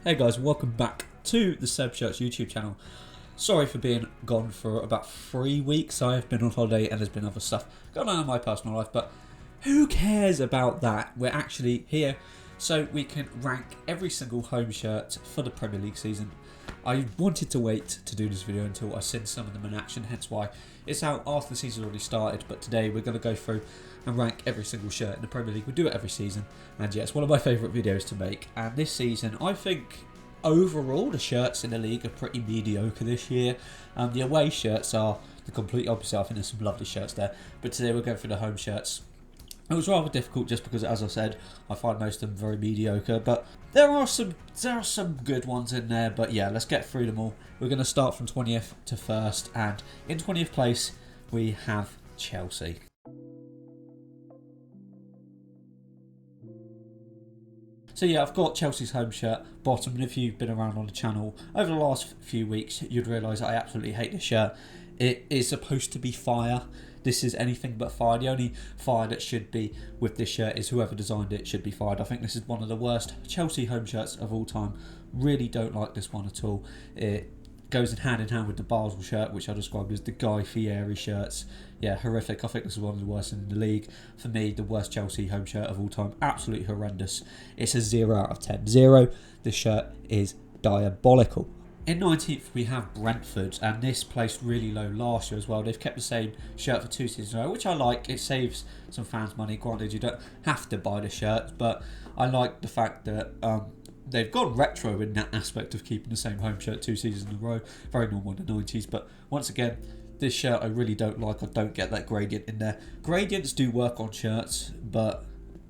Hey guys, welcome back to the Seb Shirts YouTube channel. Sorry for being gone for about 3 weeks. I've been on holiday and there's been other stuff going on in my personal life, but who cares about that? We're actually here so we can rank every single home shirt for the Premier League season. I wanted to wait to do this video until I've seen some of them in action, hence why it's out after the season already started. But today we're going to go through and rank every single shirt in the Premier League. We do it every season, and yeah, it's one of my favourite videos to make. And this season, I think overall the shirts in the league are pretty mediocre this year. The away shirts are the complete opposite. I think there's some lovely shirts there, but today we're going through the home shirts. It was rather difficult just because, as I said, I find most of them very mediocre, but there are some good ones in there. But yeah, let's get through them all. We're going to start from 20th to 1st, and in 20th place we have Chelsea. So yeah, I've got Chelsea's home shirt bottom, and if you've been around on the channel over the last few weeks, you'd realise I absolutely hate this shirt. It is supposed to be fire. This is anything but fire. The only fire that should be with this shirt is whoever designed it should be fired. I think this is one of the worst Chelsea home shirts of all time. Really don't like this one at all. It goes in hand with the Basel shirt, which I described as the Guy Fieri shirts. Yeah, horrific. I think this is one of the worst in the league. For me, the worst Chelsea home shirt of all time. Absolutely horrendous. It's a 0 out of 10. 0. This shirt is diabolical. In 19th, we have Brentford, and this placed really low last year as well. They've kept the same shirt for 2 seasons in a row, which I like. It saves some fans money. Granted, you don't have to buy the shirt, but I like the fact that they've gone retro in that aspect of keeping the same home shirt 2 seasons in a row. Very normal in the 90s, but once again, this shirt I really don't like. I don't get that gradient in there. Gradients do work on shirts, but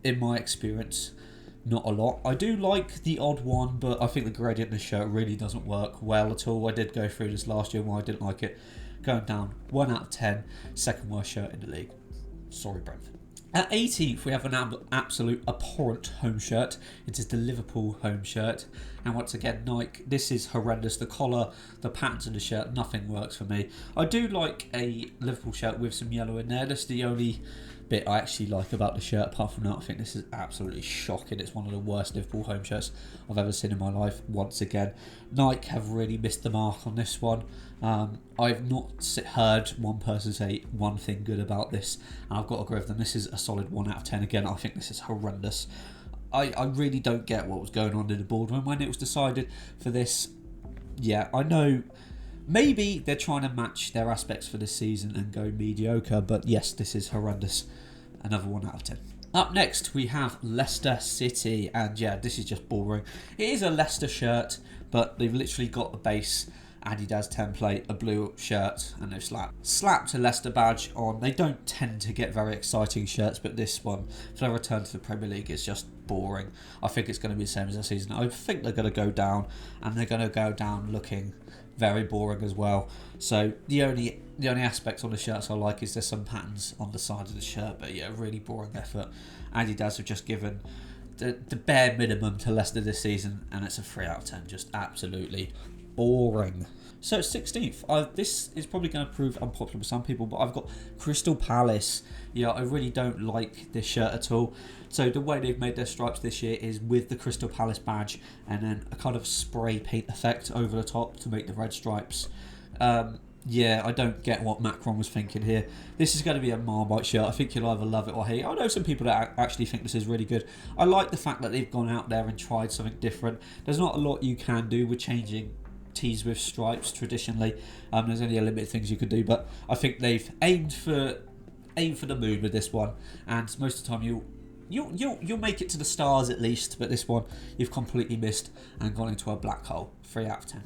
in my experience, not a lot. I do like the odd one, but I think the gradient in the shirt really doesn't work well at all. I did go through this last year why I didn't like it. Going down 1 out of 10, second worst shirt in the league. Sorry, Brentford. At 18th, we have an absolute abhorrent home shirt. It is the Liverpool home shirt. And once again, Nike, this is horrendous. The collar, the patterns of the shirt, nothing works for me. I do like a Liverpool shirt with some yellow in there. That's the only bit I actually like about the shirt. Apart from that, I think this is absolutely shocking. It's one of the worst Liverpool home shirts I've ever seen in my life. Once again, Nike have really missed the mark on this one. I've not heard one person say one thing good about this, and I've got to agree with them. This is a solid 1 out of 10 again. I think this is horrendous. I really don't get what was going on in the boardroom when it was decided for this. Yeah, I know maybe they're trying to match their aspects for this season and go mediocre, but yes, this is horrendous. Another 1 out of 10. Up next, we have Leicester City, and yeah, this is just boring. It is a Leicester shirt, but they've literally got the base Adidas template, a blue shirt, and they've slapped a Leicester badge on. They don't tend to get very exciting shirts, but this one, for their return to the Premier League, is just boring. I think it's going to be the same as the season. I think they're going to go down, and they're going to go down looking very boring as well. So the only aspects on the shirts I like is there's some patterns on the side of the shirt, but yeah, really boring effort. Adidas have just given the bare minimum to Leicester this season, and it's a 3 out of 10. Just absolutely boring. So 16th, this is probably going to prove unpopular with some people, but I've got Crystal Palace. Yeah, I really don't like this shirt at all. So the way they've made their stripes this year is with the Crystal Palace badge and then a kind of spray paint effect over the top to make the red stripes. Yeah, I don't get what Macron was thinking here. This is going to be a Marmite shirt. I think you'll either love it or hate it. I know some people that actually think this is really good. I like the fact that they've gone out there and tried something different. There's not a lot you can do with changing tees with stripes traditionally. There's only a limited things you could do, but I think they've aimed for the moon with this one, and most of the time you'll make it to the stars at least, but this one you've completely missed and gone into a black hole. 3 out of 10.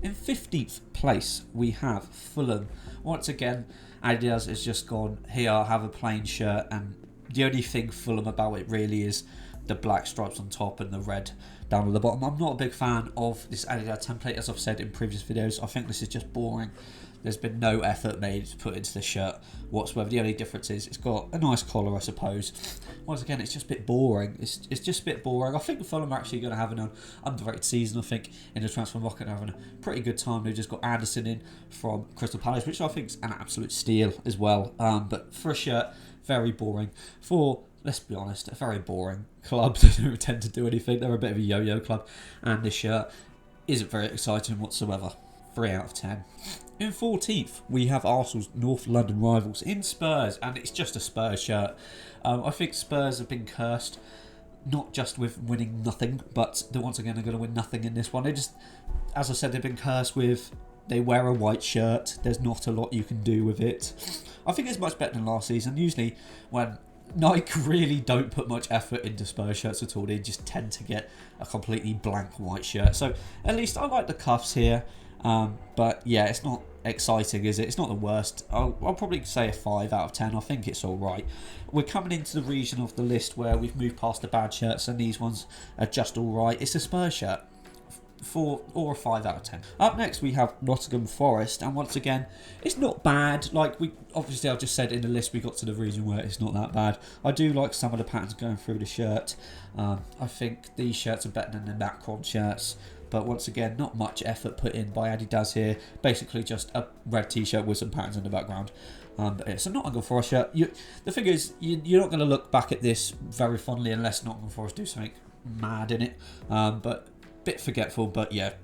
In 15th place, we have Fulham. Once again, Adidas has just gone, here, I'll have a plain shirt, and the only thing Fulham about it really is the black stripes on top and the red down at the bottom. I'm not a big fan of this Adidas template, as I've said in previous videos. I think this is just boring. There's been no effort made to put into the shirt whatsoever. The only difference is it's got a nice collar, I suppose. Once again, it's just a bit boring. It's just a bit boring. I think Fulham are actually going to have an underrated season. I think in the transfer market they're having a pretty good time. They've just got Anderson in from Crystal Palace, which I think is an absolute steal as well. But for a shirt, very boring. For let's be honest, a very boring club. They don't tend to do anything. They're a bit of a yo-yo club, and this shirt isn't very exciting whatsoever. 3 out of 10. In 14th, we have Arsenal's North London rivals in Spurs, and it's just a Spurs shirt. I think Spurs have been cursed, not just with winning nothing, but they once again are going to win nothing in this one. They just, as I said, they've been cursed with, they wear a white shirt, there's not a lot you can do with it. I think it's much better than last season. Usually when Nike really don't put much effort into Spurs shirts at all, they just tend to get a completely blank white shirt. So at least I like the cuffs here. But yeah, it's not exciting, is it? It's not the worst. I'll probably say a 5 out of 10. I think it's alright. We're coming into the region of the list where we've moved past the bad shirts, and these ones are just alright. It's a Spurs shirt. 4 or a 5 out of 10. Up next we have Nottingham Forest, and once again it's not bad. Like, we obviously, I've just said in the list we got to the region where it's not that bad. I do like some of the patterns going through the shirt. I think these shirts are better than the Macron shirts, but once again not much effort put in by Adidas here. Basically just a red t-shirt with some patterns in the background. It's a Nottingham Forest shirt. The thing is, you're not going to look back at this very fondly unless Nottingham Forest do something mad in it. But bit forgetful, but yeah,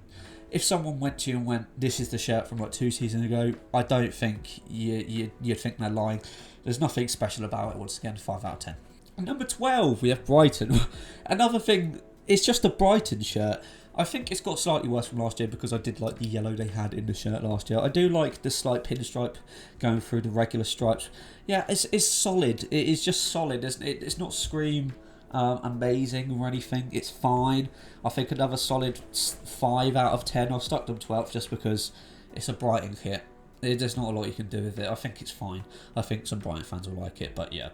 if someone went to you and went, this is the shirt from like 2 seasons ago, I don't think you'd think they're lying. There's nothing special about it. Once again, 5 out of 10. And number 12 we have Brighton. Another thing, it's just a Brighton shirt. I think it's got slightly worse from last year because I did like the yellow they had in the shirt last year. I do like the slight pinstripe going through the regular stripes. Yeah, it's solid. It is just solid, isn't it? It's not scream amazing or anything. It's fine. I think another solid 5 out of 10. I've stuck them 12 just because it's a Brighton kit. There's not a lot you can do with it. I think it's fine. I think some Brighton fans will like it, but yeah,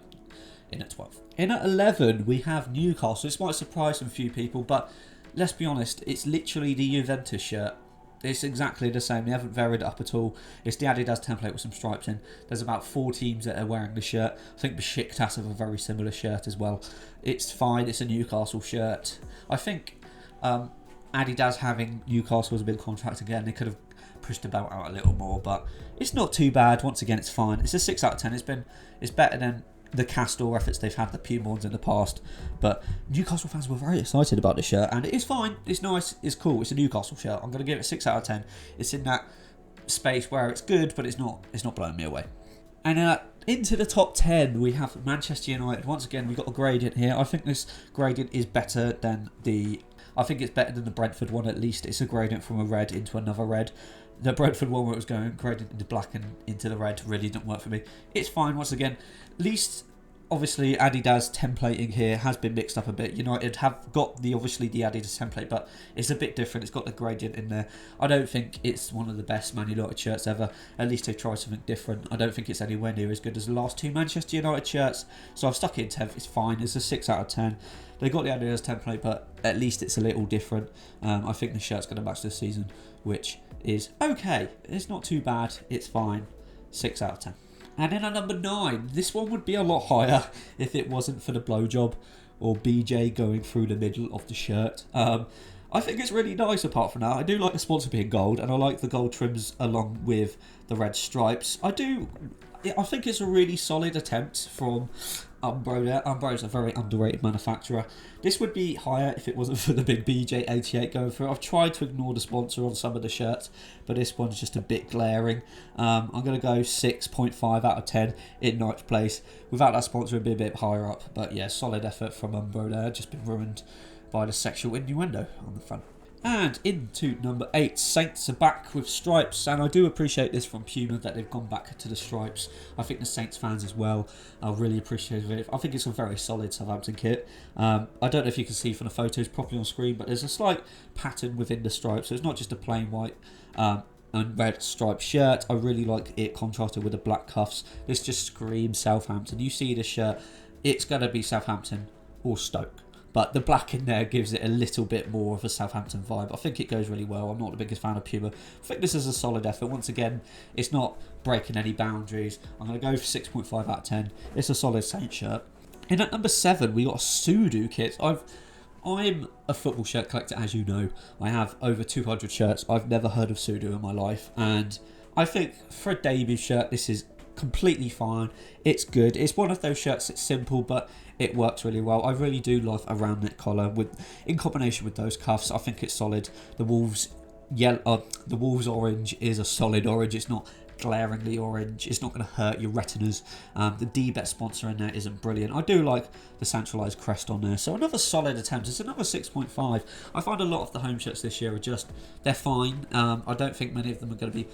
in at 12. In at 11 we have Newcastle. This might surprise some few people, but let's be honest, it's literally the Juventus shirt. It's exactly the same. They haven't varied it up at all. It's the Adidas template with some stripes in. There's about 4 teams that are wearing the shirt. I think Besiktas have a very similar shirt as well. It's fine. It's a Newcastle shirt. I think Adidas having Newcastle as a big contract again, they could have pushed the belt out a little more, but it's not too bad. Once again, it's fine. It's a 6 out of 10. It's better than the Castor efforts they've had, the Puma ones in the past. But Newcastle fans were very excited about this shirt, and it is fine. It's nice. It's cool. It's a Newcastle shirt. I'm going to give it a 6 out of 10. It's in that space where it's good, but it's not blowing me away. And into the top 10 we have Manchester United. Once again, we've got a gradient here. I think this gradient is better than the Brentford one. At least it's a gradient from a red into another red. The Brentford one where it was going gradient into black and into the red really didn't work for me. It's fine. Once again, at least obviously Adidas templating here has been mixed up a bit. United have got the Adidas template, but it's a bit different. It's got the gradient in there. I don't think it's one of the best Man United shirts ever. At least they've tried something different. I don't think it's anywhere near as good as the last 2 Manchester United shirts, so I've stuck it in 10th. It's fine. It's a 6 out of 10. They got the Adidas template, but at least it's a little different. I think the shirt's going to match this season, which is okay. It's not too bad. It's fine. 6 out of 10. And then at number 9, this one would be a lot higher if it wasn't for the blowjob or BJ going through the middle of the shirt. I think it's really nice apart from that. I do like the sponsor being gold, and I like the gold trims along with the red stripes. I think it's a really solid attempt from Umbro there. Umbro is a very underrated manufacturer. This would be higher if it wasn't for the big BJ88 going through. I've tried to ignore the sponsor on some of the shirts, but this one's just a bit glaring. I'm going to go 6.5 out of 10 in 9th place. Without that sponsor, it'd be a bit higher up. But yeah, solid effort from Umbro there. Just been ruined by the sexual innuendo on the front. And into number 8, Saints are back with stripes, and I do appreciate this from Puma that they've gone back to the stripes. I think the Saints fans as well are really appreciative of it. I think it's a very solid Southampton kit. I don't know if you can see from the photos properly on screen, but there's a slight pattern within the stripes, so it's not just a plain white and red striped shirt. I really like it contrasted with the black cuffs. This just screams Southampton. You see this shirt, it's going to be Southampton or Stoke. But the black in there gives it a little bit more of a Southampton vibe. I think it goes really well. I'm not the biggest fan of Puma. I think this is a solid effort. Once again, it's not breaking any boundaries. I'm going to go for 6.5 out of 10. It's a solid Saint shirt. And at number 7, we got a Sudo kit. I'm a football shirt collector, as you know. I have over 200 shirts. I've never heard of Sudo in my life. And I think for a debut shirt, this is completely fine. It's good. It's one of those shirts that's simple, but it works really well. I really do love a round neck collar in combination with those cuffs. I think it's solid. The Wolves orange is a solid orange. It's not glaringly orange. It's not going to hurt your retinas. The D-Bet sponsor in there isn't brilliant. I do like the centralised crest on there. So another solid attempt. It's another 6.5. I find a lot of the home shirts this year they're fine. I don't think many of them are going to be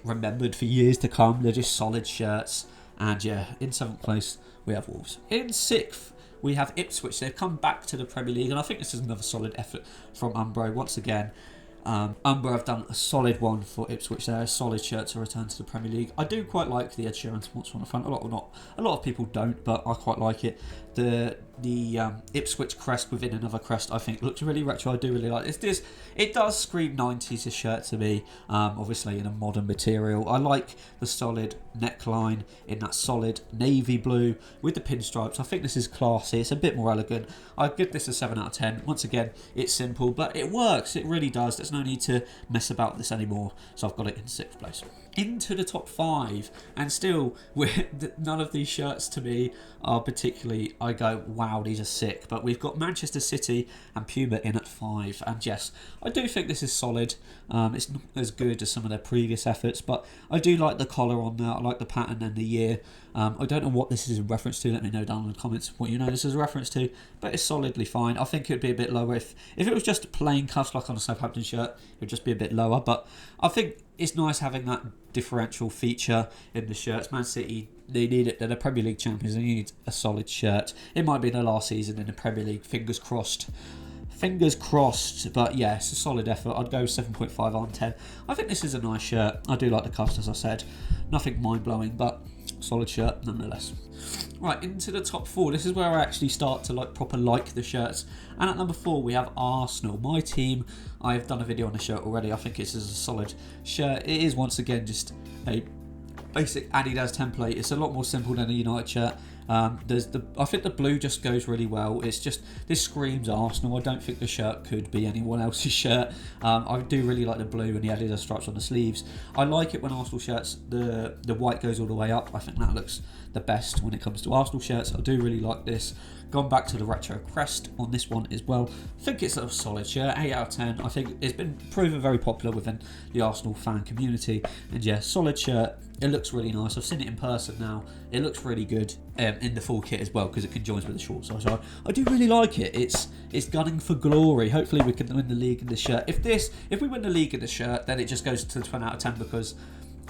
remembered for years to come. They're just solid shirts. And yeah, in 7th place we have Wolves. In 6th we have Ipswich. They've come back to the Premier League, and I think this is another solid effort from Umbro once again. Umbro have done a solid one for Ipswich. They're a solid shirt to return to the Premier League. I do quite like the Ed Sheeran sponsor on the front. A lot of people don't, but I quite like it. The Ipswich crest within another crest, I think, looks really retro. I do really like this. It does scream 90s this shirt to me, obviously in a modern material. I like the solid neckline in that solid navy blue with the pinstripes. I think this is classy. It's a bit more elegant. I'd give this a 7 out of 10. Once again, it's simple, but it works. It really does. There's no need to mess about this anymore. So I've got it in 6th place. Into the top 5, and still none of these shirts to me are particularly, I go, wow, these are sick. But we've got Manchester City and Puma in at 5, and yes, I do think this is solid. It's not as good as some of their previous efforts, but I do like the collar on there. I like the pattern and the year. I don't know what this is in reference to. Let me know down in the comments what you know this is a reference to, but it's solidly fine. I think it would be a bit lower if it was just plain cuffs like on a Southampton shirt. It would just be a bit lower, but I think it's nice having that differential feature in the shirts. Man City, they need it. They're the Premier League champions. They need a solid shirt. It might be their last season in the Premier League. Fingers crossed. Fingers crossed. But yeah, it's a solid effort. I'd go 7.5 on 10. I think this is a nice shirt. I do like the cuffs, as I said. Nothing mind-blowing, but solid shirt nonetheless. Right, into the top 4. This is where I actually start to proper like the shirts. And at number 4 we have Arsenal, my team. I've done a video on the shirt already. I think it's a solid shirt. It is once again just a basic Adidas template. It's a lot more simple than a United shirt. I think the blue just goes really well. It's just, this screams Arsenal. I don't think the shirt could be anyone else's shirt. I do really like the blue and the Adidas stripes on the sleeves. I like it when Arsenal shirts, the white goes all the way up. I think that looks the best when it comes to Arsenal shirts. I do really like this. Gone back to the retro crest on this one as well. I think it's a solid shirt, 8 out of 10. I think it's been proven very popular within the Arsenal fan community. And yeah, solid shirt. It looks really nice. I've seen it in person now. It looks really good in the full kit as well, because it conjoins with the short size. So I do really like it. It's gunning for glory. Hopefully we can win the league in this shirt. If we win the league in this shirt, then it just goes to the 20 out of 10 because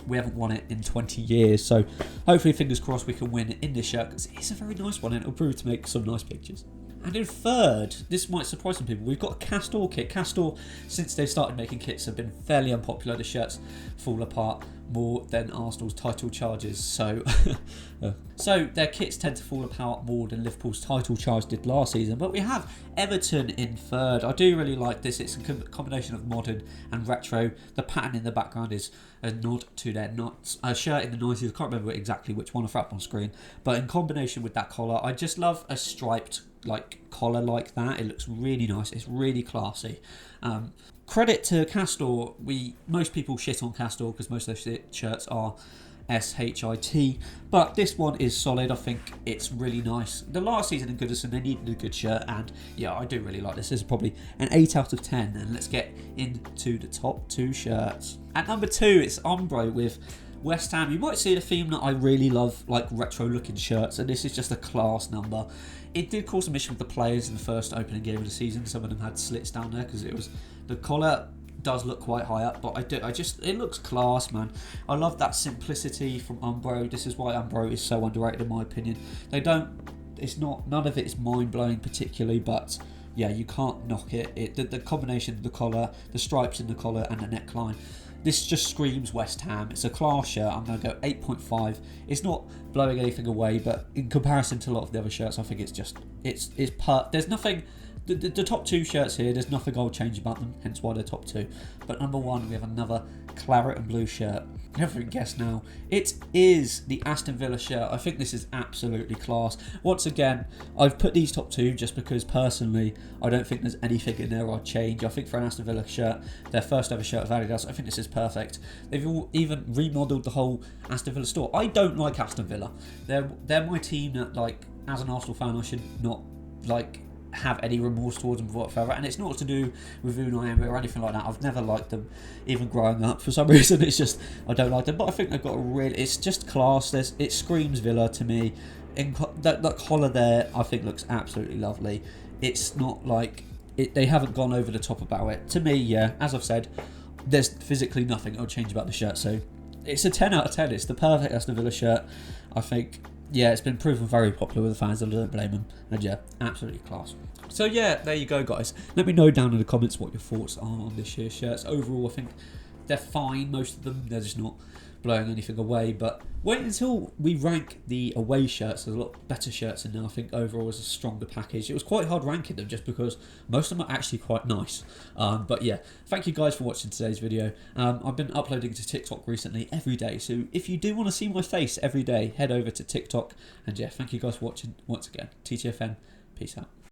we haven't won it in 20 years. So hopefully, fingers crossed, we can win it in this shirt because it's a very nice one and it'll prove to make some nice pictures. And in 3rd, this might surprise some people, we've got a Castor kit. Castor, since they've started making kits, have been fairly unpopular. The shirts fall apart more than Arsenal's title charges. So their kits tend to fall apart more than Liverpool's title charge did last season. But we have Everton in 3rd. I do really like this. It's a combination of modern and retro. The pattern in the background is a nod to their shirt in the 90s. I can't remember exactly which one I've up on screen. But in combination with that collar, I just love a striped collar like that. It looks really nice. It's really classy. Credit to Castor. Most people shit on Castor because most of their shirts are SHIT, but this one is solid. I think it's really nice. The last season in Goodison, they needed a good shirt, and yeah, I do really like this. This is probably an 8 out of 10, and let's get into the top 2 shirts. At number 2, it's Umbro with West Ham. You might see the theme that I really love, like retro looking shirts, and this is just a class number. It did cause some issue with the players in the first opening game of the season. Some of them had slits down there because the collar does look quite high up, but it looks class, man. I love that simplicity from Umbro. This is why Umbro is so underrated in my opinion. None of it is mind-blowing particularly, but yeah, you can't knock it. The combination of the collar, the stripes in the collar and the neckline, this just screams West Ham. It's a class shirt. I'm going to go 8.5. It's not blowing anything away, but in comparison to a lot of the other shirts, I think there's nothing. The top 2 shirts here, there's nothing I would change about them, hence why they're top 2. But number 1, we have another claret and blue shirt. Every guess now. It is the Aston Villa shirt. I think this is absolutely class. Once again, I've put these top two just because personally I don't think there's anything in there I'd change. I think for an Aston Villa shirt, their first ever shirt of Adidas, I think this is perfect. They've even remodelled the whole Aston Villa store. I don't like Aston Villa. They're my team that, like, as an Arsenal fan, I should not, like, have any remorse towards them whatsoever, and it's not to do with Unai Emery or anything like that. I've never liked them, even growing up. For some reason, it's just I don't like them. But I think they've got a real. It's just class. It screams Villa to me. That collar there, I think, looks absolutely lovely. It's not like they haven't gone over the top about it. To me, yeah, as I've said, there's physically nothing I'll change about the shirt. So it's a 10 out of 10. It's the perfect Aston Villa shirt, I think. Yeah, it's been proven very popular with the fans. I don't blame them. And yeah, absolutely class. So yeah, there you go, guys. Let me know down in the comments what your thoughts are on this year's shirts. Overall, I think they're fine, most of them. They're just not blowing anything away. But wait until we rank the away shirts. There's a lot better shirts in there. I think overall is a stronger package. It was quite hard ranking them just because most of them are actually quite nice. But yeah, thank you guys for watching today's video. I've been uploading to TikTok recently every day. So if you do want to see my face every day, head over to TikTok. And yeah, thank you guys for watching once again. TTFN, peace out.